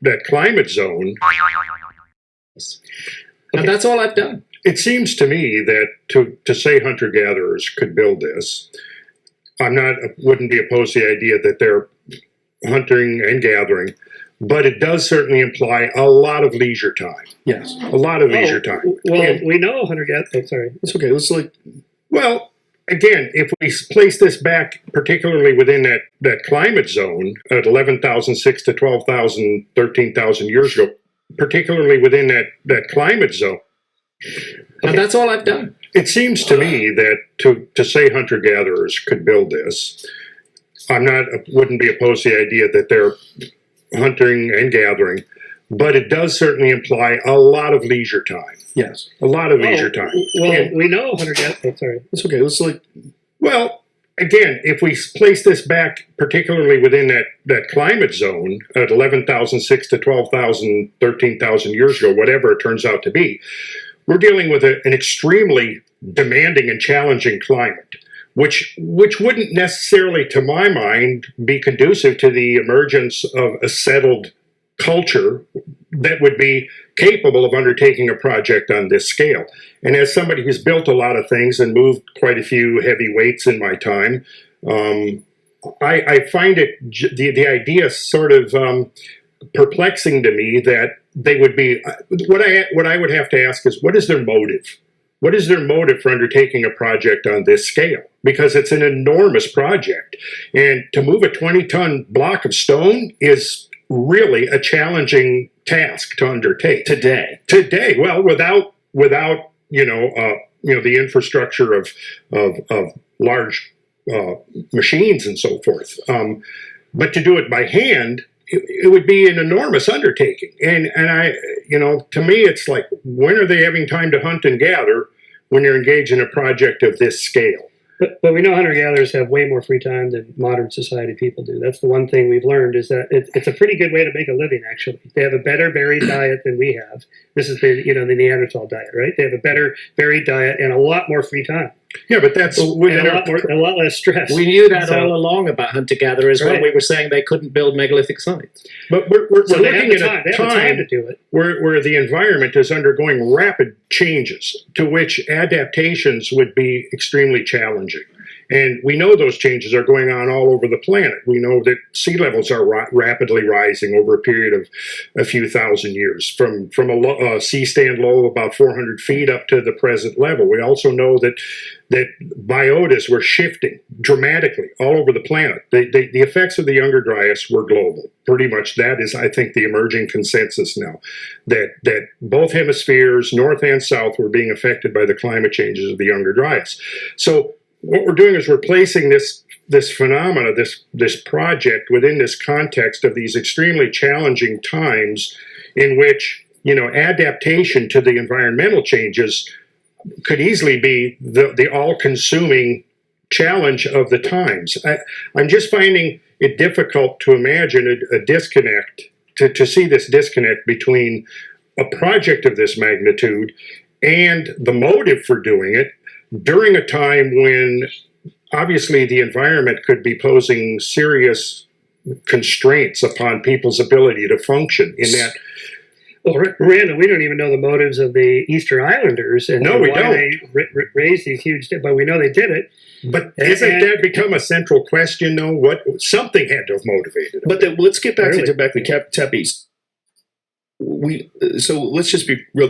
that climate zone. And that's all I've done. It seems to me that to say hunter-gatherers could build this, wouldn't be opposed to the idea that they're hunting and gathering, but it does certainly imply a lot of leisure time. Yes. A lot of leisure time. Well, we know hunter-gatherer. Sorry. It's okay. Let's Well, again, if we place this back, particularly within that climate zone at 11,006 to 12,000, 13,000 years ago, particularly within that climate zone. And that's all I've done. It seems to me that to say hunter-gatherers could build this, wouldn't be opposed to the idea that they're hunting and gathering, but it does certainly imply a lot of leisure time. Yes. A lot of leisure time. Well, we know hunter-gatherer. Sorry. It's okay. Let's Well, again, if we place this back, particularly within that climate zone at 11,006 to 12,000, 13,000 years ago, whatever it turns out to be, we're dealing with an extremely demanding and challenging climate, which wouldn't necessarily, to my mind, be conducive to the emergence of a settled culture that would be capable of undertaking a project on this scale. And as somebody who's built a lot of things and moved quite a few heavy weights in my time, I find the idea sort of perplexing to me that they would be. What I would have to ask is, what is their motive? What is their motive for undertaking a project on this scale? Because it's an enormous project, and to move a 20-ton block of stone is really a challenging task to undertake today. Well, without the infrastructure of large machines and so forth, but to do it by hand, it would be an enormous undertaking. And I, to me, it's like, when are they having time to hunt and gather when you're engaged in a project of this scale? But we know hunter-gatherers have way more free time than modern society people do. That's the one thing we've learned, is that it's a pretty good way to make a living, actually. They have a better varied diet than we have. This is the Neanderthal diet, right? They have a better varied diet and a lot more free time. Yeah, but that's a lot less stress. We knew that all along about hunter-gatherers when we were saying they couldn't build megalithic sites. But we're looking at a time to do it, where the environment is undergoing rapid changes, to which adaptations would be extremely challenging. And we know those changes are going on all over the planet. We know that sea levels are rapidly rising over a period of a few thousand years, from a sea stand low of about 400 feet up to the present level. We also know that biotas were shifting dramatically all over the planet. The effects of the Younger Dryas were global. Pretty much that is, I think, the emerging consensus now, that both hemispheres, north and south, were being affected by the climate changes of the Younger Dryas. So what we're doing is we're placing this phenomena, this project, within this context of these extremely challenging times in which, adaptation to the environmental changes could easily be the all-consuming challenge of the times. I'm just finding it difficult to imagine a disconnect, to see this disconnect between a project of this magnitude and the motive for doing it during a time when obviously the environment could be posing serious constraints upon people's ability to function in that. Well, Randall, we don't even know the motives of the Easter Islanders and no, we why don't. They raised these huge, but we know they did it. But isn't that become a central question, though? Something had to have motivated them. But let's get back to Gobekli Tepe. So let's just be real